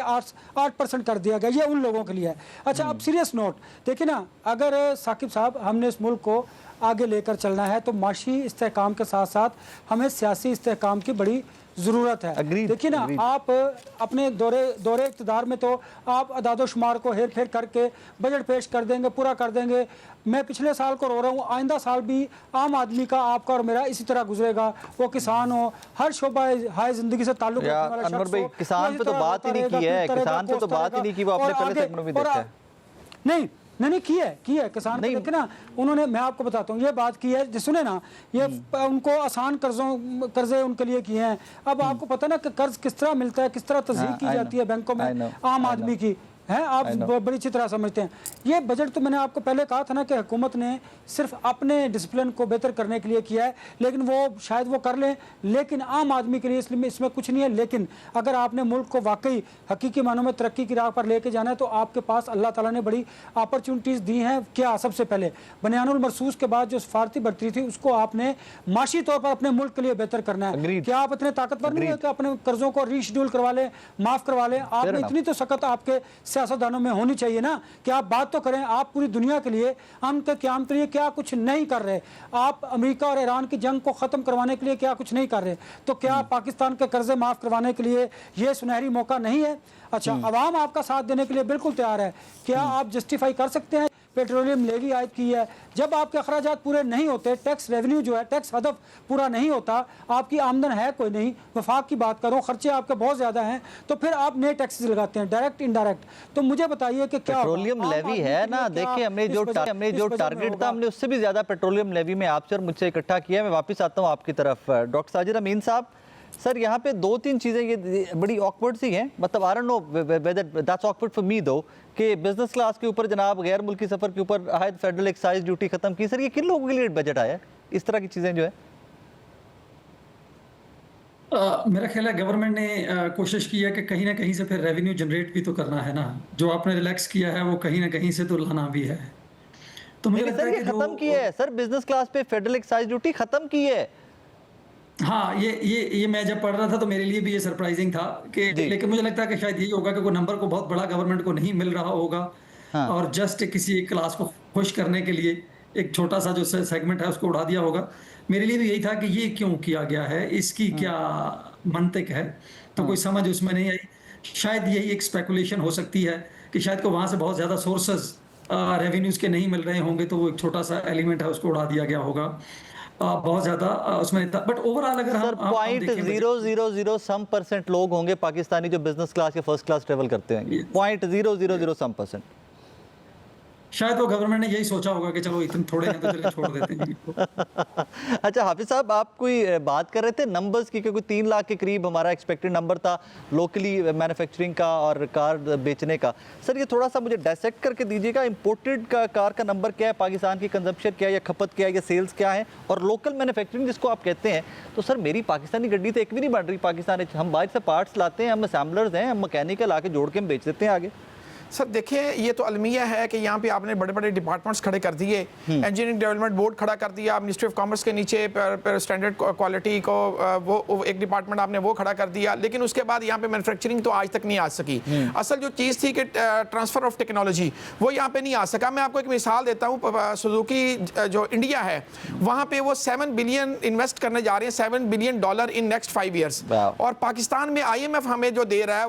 8% कर दिया गया। ये उन लोगों के लिए है। अच्छा, अब सीरियस नोट देखिए ना, अगर साकिब साहब हमने इस मुल्क को आगे लेकर चलना है तो माशी इस्तेहकाम के साथ साथ हमें सियासी इस्तेहकाम की बड़ी ज़रूरत है। देखिए ना, आप अपने दौरे इक़्तिदार में तो आप अदाद शुमार को हेर फेर करके बजट पेश कर देंगे, पूरा कर देंगे। मैं पिछले साल को रो रहा हूँ, आइंदा साल भी आम आदमी का, आपका और मेरा इसी तरह गुजरेगा। वो किसान हो, हर शोबा हाय ज़िंदगी से ताल्लुक़ रखने वाला शख्स हो, किसान पे तो बात ही नहीं की है, किसान पे तो बात ही नहीं की, वो आपने पहले सेगमेंट में देखा है। नहीं की है किसान पे देखे ना, उन्होंने, मैं आपको बताता हूँ, ये बात की है, सुने ना, ये उनको आसान कर्जे उनके लिए किए हैं। अब आपको पता ना कि कर्ज किस तरह मिलता है, किस तरह तस्दीक की जाती है बैंकों में आम आदमी की, है, आप बड़ी अच्छी तरह समझते हैं। ये बजट तो मैंने आपको पहले कहा था ना कि हुकूमत ने सिर्फ अपने डिसिप्लिन को बेहतर करने के लिए किया है, लेकिन वो शायद वो कर लें, लेकिन आम आदमी के लिए इसमें कुछ नहीं है। लेकिन अगर आपने मुल्क को वाकई हकीकी मानों में तरक्की की राह पर लेके जाना है तो आपके पास अल्लाह ताला ने बड़ी अपॉर्चुनिटीज़ दी हैं। क्या? सबसे पहले बनियानुल मरसूस के बाद जो सफारती भर्ती थी उसको आपने माशी तौर पर अपने मुल्क के लिए बेहतर करना है। क्या आप इतने ताकतवर नहीं है कि अपने कर्जों को रीशेड्यूल करवा लें, माफ़ करवा लें? आपने इतनी तो सख्त आपके सियासतदानों में होनी चाहिए ना कि आप बात तो करें। आप पूरी दुनिया के लिए, अमन के क़याम के लिए क्या कुछ नहीं कर रहे? आप अमेरिका और ईरान की जंग को ख़त्म करवाने के लिए क्या कुछ नहीं कर रहे? तो क्या पाकिस्तान के कर्जे माफ़ करवाने के लिए ये सुनहरी मौका नहीं है? अच्छा, अवाम आपका साथ देने के लिए बिल्कुल तैयार है। क्या आप जस्टिफाई कर सकते हैं पेट्रोलियम लेवी आयद की है? जब आपके अखराजात पूरे नहीं होते, टैक्स रेवेन्यू जो है, टैक्स हदफ पूरा नहीं होता, आपकी आमदन है कोई नहीं, वफाक की बात करो, खर्चे आपके बहुत ज़्यादा हैं, तो फिर आप नए टैक्सेस लगाते हैं, डायरेक्ट इनडायरेक्ट। तो मुझे बताइए कि क्या पेट्रोलियम लेवी है ना, देखिए हमने जो टारगेट था, हमने उससे भी ज़्यादा पेट्रोलियम लेवी में आपसे और मुझसे इकट्ठा किया। मैं वापस आता हूँ आपकी तरफ। डॉक्टर साजिद अमीन साहब, सर यहाँ पे 2-3 चीज़ें ये बड़ी ऑकवर्ड सी हैं, मतलब I don't know whether that's awkward for me दो, कि बिजनेस क्लास के ऊपर जनाब गैर मुल्की सफ़र के ऊपर आयद फेडरल एक्साइज ड्यूटी ख़त्म की। सर ये किन लोगों के लिए बजट आया है? इस तरह की चीज़ें जो है मेरा ख्याल है गवर्नमेंट ने कोशिश की है कि कहीं ना कहीं से फिर रेवेन्यू जनरेट भी तो करना है ना। जो आपने रिलैक्स किया है वो कहीं ना कहीं से तो लाना भी है। तो मुझे लगता है कि ख़त्म की है सर, बिजनेस क्लास पे फेडरल एक्साइज ड्यूटी ख़त्म की है। हाँ, ये मैं जब पढ़ रहा था तो मेरे लिए भी ये सरप्राइजिंग था कि, लेकिन मुझे लगता है कि शायद यही होगा कि कोई नंबर को बहुत बड़ा गवर्नमेंट को नहीं मिल रहा होगा। हाँ। और जस्ट किसी एक क्लास को खुश करने के लिए एक छोटा सा जो सेगमेंट है उसको उड़ा दिया होगा। मेरे लिए भी यही था कि ये क्यों किया गया है, इसकी क्या मंतिक है, तो कोई समझ उसमें नहीं आई। शायद यही एक स्पेकुलेशन हो सकती है कि शायद को वहाँ से बहुत ज़्यादा सोर्सेज रेवेन्यूज़ के नहीं मिल रहे होंगे, तो वो एक छोटा सा एलिमेंट है उसको उड़ा दिया गया होगा। बहुत ज़्यादा उसमें था, बट ओवरऑल अगर हम 0.000% लोग होंगे पाकिस्तानी जो बिजनेस क्लास या फर्स्ट क्लास ट्रेवल करते हैं, 0.000%। शायद वो गवर्नमेंट ने यही सोचा होगा कि चलो इतने थोड़े हैं तो चलिए छोड़ देते हैं। अच्छा हाफिज साहब, आप कोई बात कर रहे थे नंबर्स की, क्योंकि 3 लाख के करीब हमारा एक्सपेक्टेड नंबर था लोकली मैन्युफैक्चरिंग का और कार बेचने का। सर ये थोड़ा सा मुझे डायसेक्ट करके दीजिएगा, इंपोर्टेड का कार का नंबर क्या है, पाकिस्तान की कंजम्पशन क्या है या खपत क्या है या सेल्स क्या है, और लोकल मैन्युफैक्चरिंग जिसको आप कहते हैं। तो सर मेरी पाकिस्तानी गड्डी तो एक भी नहीं बन रही पाकिस्तान, हम बाहर से पार्ट्स लाते हैं, हम असेंबलर्स हैं, हम मैकेनिकल आके जोड़ के हम बेच देते हैं आगे। सर देखिए, ये तो अलमिया है कि यहाँ पे आपने बड़े बड़े डिपार्टमेंट्स खड़े कर दिए, इंजीनियरिंग डेवलपमेंट बोर्ड खड़ा कर दिया, मिनिस्ट्री ऑफ कॉमर्स के नीचे स्टैंडर्ड क्वालिटी को वो एक डिपार्टमेंट आपने वो खड़ा कर दिया, लेकिन उसके बाद यहाँ पे मैन्युफैक्चरिंग तो आज तक नहीं आ सकी। असल जो चीज़ थी कि ट्रांसफ़र ऑफ टेक्नोलॉजी वो यहाँ पे नहीं आ सका। मैं आपको एक मिसाल देता हूँ, सुजुकी जो इंडिया है वहाँ पे वो 7 बिलियन इन्वेस्ट करने जा रहे हैं, $7 बिलियन इन नेक्स्ट 5 ईयर्स। और पाकिस्तान में IMF हमें जो दे रहा है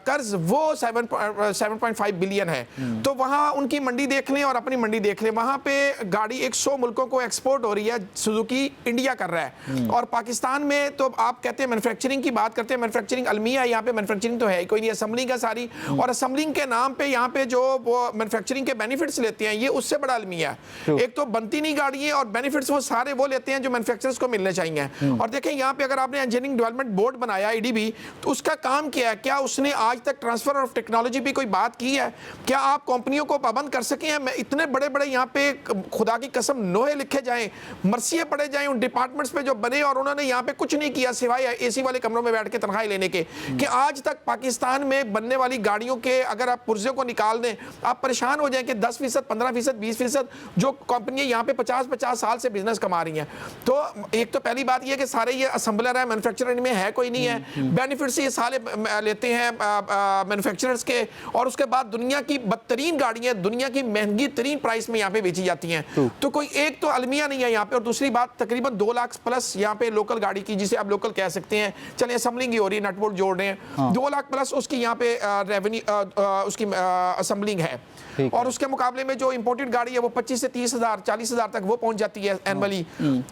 कर्ज वो 7 6.5 बिलियन है, तो वहाँ उनकी मंडी देख लें और अपनी मंडी देख लें, वहाँ पे गाड़ी 100 मुल्कों को एक्सपोर्ट हो रही है, सुजुकी इंडिया कर रहा है। और पाकिस्तान में तो आप कहते हैं मैन्युफैक्चरिंग की बात करते हैं, मैन्युफैक्चरिंग अलमिया है, यहाँ पे मैन्युफैक्चरिंग तो है ही कोई नहीं, असेंबलिंग है सारी, और असेंबलिंग के नाम पे यहाँ पे जो वो मैन्युफैक्चरिंग के बेनिफिट्स लेते हैं, ये उससे बड़ा अलमिया है। एक तो बनती नहीं गाड़ी है और बेनिफिट्स वो सारे वो लेते हैं जो मैन्युफैक्चरर्स को मिलने चाहिए। और देखें यहाँ पे अगर आपने इंजीनियरिंग डेवलपमेंट बोर्ड बनाया ADB, तो उसका काम क्या है? क्या उसने आज तक ट्रांसफर ऑफ टेक्नोलॉजी पे कोई बात की है? क्या आप कंपनियों को पाबंद कर सके हैं? मैं इतने बड़े बड़े यहाँ पे खुदा की कसम नोहे लिखे जाएं, मरसिए पड़े जाएं उन डिपार्टमेंट्स पे जो बने, और उन्होंने यहाँ पे कुछ नहीं किया सिवाय AC वाले कमरों में बैठ के तनख्वाही लेने के, कि आज तक पाकिस्तान में बनने वाली गाड़ियों के अगर आप पुर्जे को निकाल दें, आप परेशान हो जाएं कि 10%, 15%, 20% जो कंपनियां यहाँ पे 50-50 साल से बिजनेस कमा रही हैं। तो एक तो पहली बात यह कि सारे ये असेंबलर है, मैन्युफैक्चरर में है कोई नहीं है, बेनिफिट्स ये सारे लेते हैं मैन्युफैक्चरर्स के, और उसके बाद दुनिया की बदतरीन गाड़ियां दुनिया की महंगी तरीन प्राइस में यहाँ पे बेची जाती हैं। तो कोई एक तो अलमिया नहीं है यहाँ पे, और दूसरी बात तकरीबन 2 लाख प्लस यहाँ पे लोकल गाड़ी की, जिसे आप लोकल कह सकते हैं, चलिए असेंबलिंग ही हो रही है, नटबोल्ट जोड़ रहे हैं, 2 लाख प्लस उसकी यहाँ पे रेवेन्यू उसकी असेंबलिंग है। और उसके मुकाबले में जो इंपोर्टेड गाड़ी है वो 25 से 30 हज़ार 40 हज़ार तक वो पहुंच जाती है एनुअली।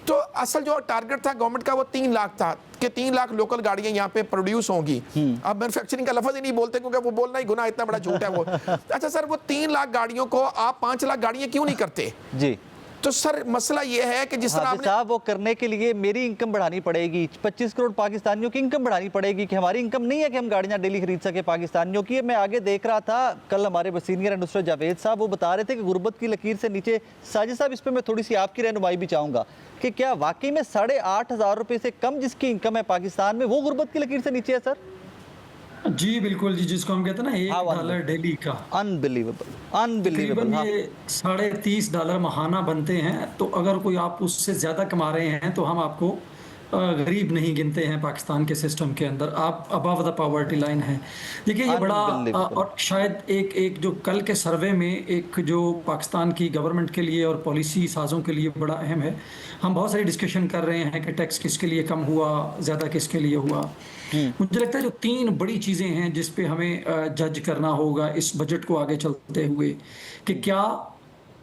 तो असल जो टारगेट था गवर्नमेंट का वो 3 लाख था कि 3 लाख लोकल गाड़ियां यहाँ पे प्रोड्यूस होंगी। अब मैन्युफैक्चरिंग का लफ्ज ही नहीं बोलते क्योंकि वो बोलना ही गुनाह, इतना बड़ा झूठ है वो। अच्छा सर, वो 3 लाख गाड़ियों को आप 5 लाख गाड़ियां क्यों नहीं करते? जी, तो सर मसला ये है कि जिस तरह आपने साहब वो करने के लिए मेरी इनकम बढ़ानी पड़ेगी, 25 करोड़ पाकिस्तानियों की इनकम बढ़ानी पड़ेगी, कि हमारी इनकम नहीं है कि हम गाड़ियां डेली खरीद सके पाकिस्तानियों की। मैं आगे देख रहा था, कल हमारे सीनियर है नुसरत जावेद साहब, वो बता रहे थे कि गुर्बत की लकीर से नीचे, साजिद साहब इस पर मैं थोड़ी सी आपकी रहनुमाई भी चाहूँगा कि क्या वाकई में 8,500 रुपये से कम जिसकी इनकम है पाकिस्तान में, वो गुर्बत की लकीर से नीचे है सर? जी बिल्कुल जी, जिसको हम कहते हैं ना $1 डेली का, अनबिलीवेबल, तकरीबन अनबिलीवेबल। ये $30.5 महाना बनते हैं। तो अगर कोई आप उससे ज़्यादा कमा रहे हैं तो हम आपको गरीब नहीं गिनते हैं पाकिस्तान के सिस्टम के अंदर, आप अबव द पॉवर्टी लाइन है। देखिए ये बड़ा और शायद एक जो कल के सर्वे में एक जो पाकिस्तान की गवर्नमेंट के लिए और पॉलिसी साजों के लिए बड़ा अहम है। हम बहुत सारी डिस्कशन कर रहे हैं कि टैक्स किसके लिए कम हुआ, ज़्यादा किसके लिए हुआ। मुझे लगता है जो 3 बड़ी चीज़ें हैं जिस पे हमें जज करना होगा इस बजट को आगे चलते हुए, कि क्या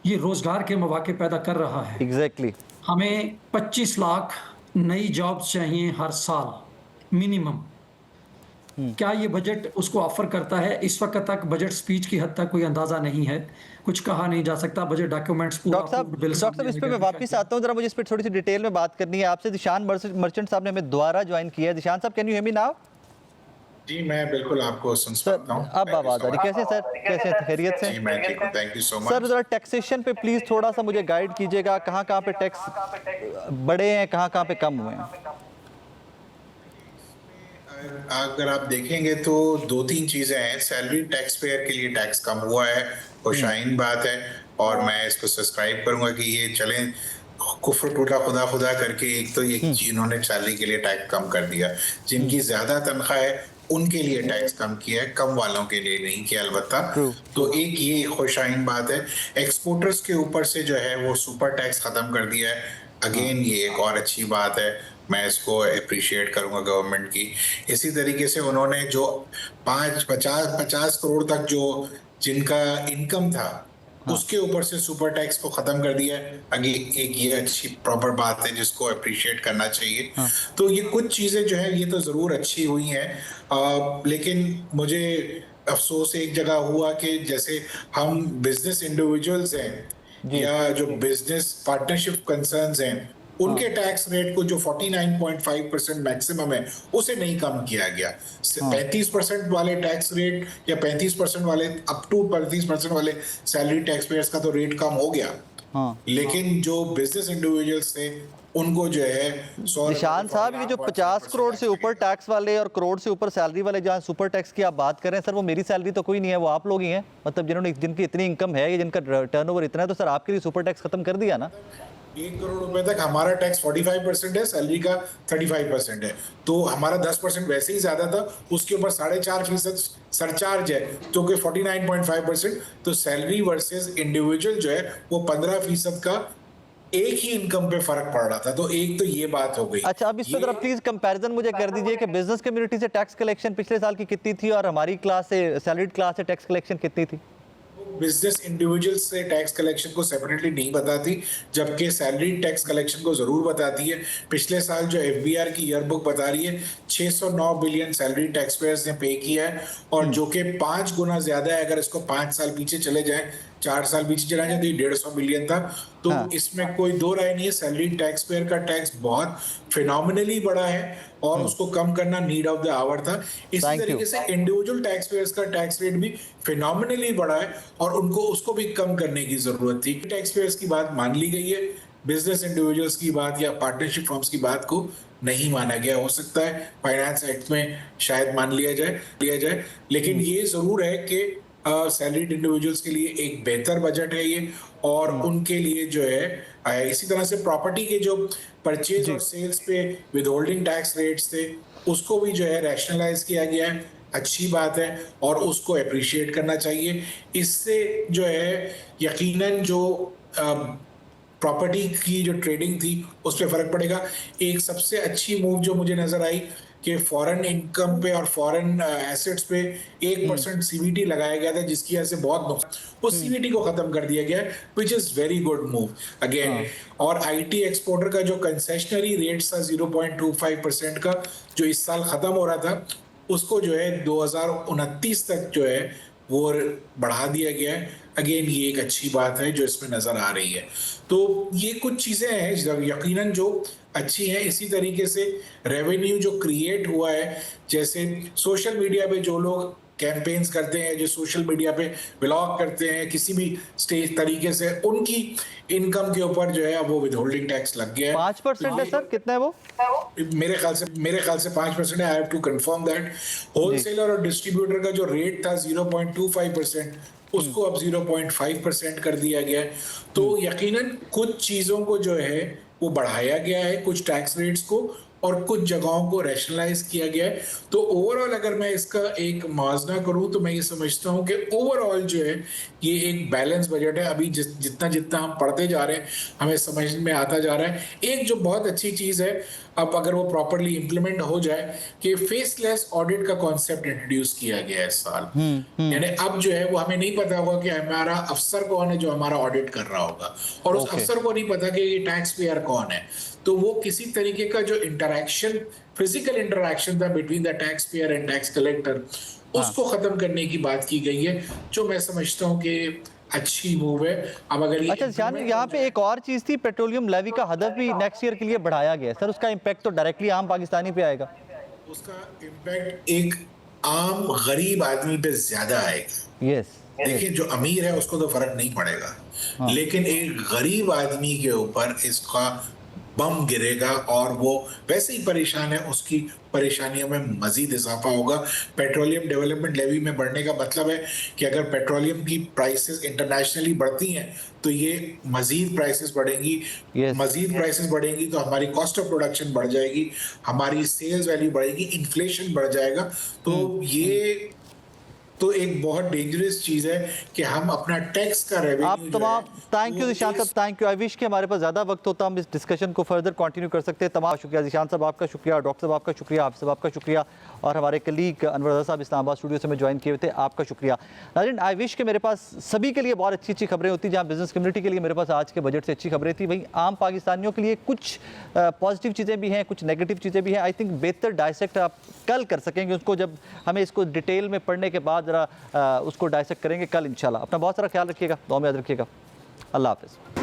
ये रोज़गार के मौके पैदा कर रहा है। एग्जैक्टली। हमें 25 लाख नई जॉब्स चाहिए हर साल मिनिमम। क्या ये बजट उसको ऑफर करता है? इस वक्त तक बजट स्पीच की हद तक कोई अंदाजा नहीं है, कुछ कहा नहीं जा सकता। बजट डॉक्यूमेंट्स डॉक्टर साहब इस पे मैं वापस आता हूँ, जरा मुझे इस पे थोड़ी सी डिटेल में बात करनी है आपसे। दिशान मर्चेंट साहब ने हमें दोबारा ज्वाइन किया है। दिशान साहब, can you hear me now? जी मैं बिल्कुल आपको सुन सकता हूँ। अब आवाज आ रही, कैसे सर, कैसे खैरियत से? जी मैं ठीक हूँ, thank you so much. Sir जरा टैक्सेशन पे प्लीज थोड़ा सा मुझे गाइड कीजिएगा, कहाँ कहाँ पे टैक्स बढ़े हैं, कहाँ कहाँ पे कम हुए हैं? अगर आप देखेंगे तो 2-3 चीजें हैं। सैलरी टैक्स पेयर के लिए टैक्स कम हुआ है, खुशाइन बात है, और मैं इसको सब्सक्राइब करूंगा कि ये चलें कुफ्र टूटा खुदा करके। एक तो ये इन्होंने सैलरी के लिए टैक्स कम कर दिया, जिनकी ज्यादा तनख्वाह है उनके लिए टैक्स कम किया है, कम वालों के लिए नहीं किया अलबत्ता। तो एक ये खुशाइन बात है। एक्सपोर्टर्स के ऊपर से जो है वो सुपर टैक्स खत्म कर दिया है, अगेन ये एक और अच्छी बात है, मैं इसको अप्रिशिएट करूंगा गवर्नमेंट की। इसी तरीके से उन्होंने जो 50 करोड़ तक जो जिनका इनकम था उसके ऊपर से सुपर टैक्स को खत्म कर दिया है। आगे एक ये अच्छी प्रॉपर बात है जिसको अप्रिशिएट करना चाहिए। तो ये कुछ चीजें जो है ये तो जरूर अच्छी हुई हैं, लेकिन मुझे अफसोस एक जगह हुआ कि जैसे हम बिजनेस इंडिविजुअल्स हैं या जो बिजनेस पार्टनरशिप कंसर्न्स हैं, उनके टैक्स रेट को जो 49.5% मैक्सिमम है उसे नहीं कम किया गया। 35% वाले टैक्स रेट या 35% वाले अप टू 35% वाले सैलरी टैक्स पेयर्स का तो रेट कम हो गया, लेकिन जो बिजनेस इंडिविजुअल्स थे उनको जो है निशान साहब, ये जो 50 करोड़ से ऊपर टैक्स वाले और करोड़ से ऊपर सैलरी वाले जहाँ सुपर टैक्स की आप बात कर रहे हैं सर, वो मेरी सैलरी तो कोई नहीं है, वो आप लोग ही हैं। मतलब जिनकी इतनी इनकम है या जिनका टर्नओवर इतना है, तो सर आपके लिए सुपर टैक्स खत्म कर दिया ना। 1 करोड़ रुपए तक हमारा टैक्स 45% है, सैलरी का 35% है, तो हमारा 10% वैसे ही ज्यादा था, उसके ऊपर 4.5% सरचार्ज है, तो कि 49.5%। तो सैलरी वर्सेस इंडिविजुअल जो है वो 15% का एक ही इनकम पे फर्क पड़ रहा था। तो एक तो ये बात हो गई। अच्छा, अब इस पे जरा प्लीज कंपैरिजन मुझे कर दीजिए कि बिजनेस कम्युनिटी से टैक्स कलेक्शन पिछले साल की कितनी थी और हमारी क्लास से, सैलरीड क्लास से टैक्स कलेक्शन कितनी थी? बिजनेस इंडिविजुअल्स से टैक्स कलेक्शन को सेपरेटली नहीं बताती, जबकि सैलरी टैक्स कलेक्शन को जरूर बताती है। पिछले साल जो एफबीआर की ईयर बुक बता रही है 609 बिलियन सैलरी टैक्स पेयर्स ने पे किया है, और जो कि 5 गुना ज्यादा है। अगर इसको 5 साल पीछे चले जाएं, 4 साल पीछे चला जाए तो ये 150 बिलियन था। तो इसमें कोई दो राय नहीं है, सैलरी टैक्स पेयर का टैक्स बहुत फिनोमिनली बड़ा है और उसको कम करना नीड ऑफ द आवर था। इसी तरीके से इंडिविजुअल टैक्स पेयर्स का टैक्स रेट भी फिनोमिनली बड़ा है और उनको उसको भी कम करने की जरूरत थी। टैक्स पेयर्स की बात मान ली गई है, बिजनेस इंडिविजुअल्स की बात या पार्टनरशिप फर्म्स की बात को नहीं माना गया। हो सकता है फाइनेंस एक्ट में शायद मान लिया जाए, लेकिन ये जरूर है कि सैलरीड इंडिविजुअल्स के लिए एक बेहतर बजट है ये, और उनके लिए जो है इसी तरह से प्रॉपर्टी के जो परचेज और सेल्स पे विदहोल्डिंग टैक्स रेट्स थे उसको भी जो है रैशनलाइज किया गया है। अच्छी बात है और उसको अप्रिशिएट करना चाहिए। इससे जो है यकीनन जो प्रॉपर्टी की जो ट्रेडिंग थी उस पर फर्क पड़ेगा। एक सबसे अच्छी मूव जो मुझे नजर आई कि फॉरेन इनकम पे और फॉरेन एसेट्स पे 1% सीवीटी लगाया गया था, जिसकी वजह से बहुत नुकसान, उस सीवीटी को खत्म कर दिया गया, which is very good move again. और आईटी एक्सपोर्टर का जो कंसेशनरी रेट था 0.25% का, जो इस साल खत्म हो रहा था, उसको जो है 2029 तक जो है वो बढ़ा दिया गया है। अगेन ये एक अच्छी बात है जो इसमें नजर आ रही है। तो ये कुछ चीजें हैं यकीनन जो अच्छी है। इसी तरीके से रेवेन्यू जो क्रिएट हुआ है, जैसे सोशल मीडिया पे जो लोग कैंपेन्स करते हैं, जो सोशल मीडिया पे व्लॉग करते हैं किसी भी स्टेज तरीके से, उनकी इनकम के ऊपर जो है वो विदहोल्डिंग टैक्स लग गया है। 5% है सर, कितना है वो? मेरे ख्याल से 5% है। I have to confirm that. Wholesaler और डिस्ट्रीब्यूटर का जो रेट था 0.25%, उसको अब 0.5% कर दिया गया है। तो यकीनन कुछ चीजों को जो है वो बढ़ाया गया है, कुछ टैक्स रेट्स को, और कुछ जगहों को रैशनलाइज किया गया है। तो ओवरऑल अगर मैं इसका एक मुआवजा करूं तो मैं ये समझता हूं कि ओवरऑल जो है ये एक बैलेंस बजट है। अभी जितना हम पढ़ते जा रहे हैं हमें समझ में आता जा रहा है। एक जो बहुत अच्छी चीज़ है, अब अगर वो प्रॉपरली इम्प्लीमेंट हो जाए, कि फेसलेस ऑडिट का कॉन्सेप्ट इंट्रोड्यूस किया गया है इस साल। यानी अब जो है वो हमें नहीं पता होगा कि हमारा अफसर कौन है जो हमारा ऑडिट कर रहा होगा, और उस अफसर को नहीं पता कि ये टैक्स पेयर कौन है। तो वो किसी तरीके का जो इंटरैक्शन, फिजिकल इंटरैक्शन था between the tax payer and tax collector, उसको खत्म करने की बात की गई है, जो मैं समझता हूँ कि अच्छी मूव है। अब अगर अच्छा जान, यहाँ पे एक और चीज थी, पेट्रोलियम लेवी का हदफ भी नेक्स्ट ईयर के लिए बढ़ाया गया सर। उसका इम्पैक्ट तो डायरेक्टली आम पाकिस्तानी पे आएगा? उसका इम्पैक्ट एक आम गरीब आदमी पे ज्यादा आएगा। यस, देखिए जो अमीर है उसको तो फर्क नहीं पड़ेगा, लेकिन एक गरीब आदमी के ऊपर इसका बम गिरेगा और वो वैसे ही परेशान है, उसकी परेशानियों में मजीद इजाफा होगा। पेट्रोलियम डेवलपमेंट लेवी में बढ़ने का मतलब है कि अगर पेट्रोलियम की प्राइसेस इंटरनेशनली बढ़ती हैं तो ये मजीद प्राइसेस बढ़ेंगी। मजीद प्राइसेस बढ़ेंगी तो हमारी कॉस्ट ऑफ प्रोडक्शन बढ़ जाएगी, हमारी सेल्स वैल्यू बढ़ेगी, इन्फ्लेशन बढ़ जाएगा। तो ये तो एक बहुत डेंजरस चीज है कि हम अपना टैक्स का रेवेन्यू आप तमाम, थैंक यू जिशान साहब, थैंक यू। आई विश कि हमारे पास ज़्यादा वक्त होता, हम इस डिस्कशन को फर्दर कंटिन्यू कर सकते हैं। तमाम शुक्रिया जिशान साहब, आपका शुक्रिया, डॉक्टर साहब आपका शुक्रिया, आप सब आपका शुक्रिया, और हमारे कलीग अनवर रज़ा साहब इस्लामाबाद स्टूडियो से में ज्वाइन किए हुए थे, आपका शुक्रिया। नाज़रीन, आई विश कि मेरे पास सभी के लिए बहुत अच्छी अच्छी खबरें होती, जहाँ बिजनेस कम्युनिटी के लिए मेरे पास आज के बजट से अच्छी खबरें थी, वहीं आम पाकिस्तानियों के लिए कुछ पॉजिटिव चीज़ें भी हैं, कुछ नेगेटिव चीज़ें भी हैं। आई थिंक बेहतर डायसेक्ट आप कल कर सकेंगे उसको, जब हमें इसको डिटेल में पढ़ने के बाद ज़रा उसको डायसेक्ट करेंगे कल इंशाल्लाह। अपना बहुत सारा ख्याल रखिएगा, दुआ में याद रखिएगा। अल्लाह हाफ़िज़।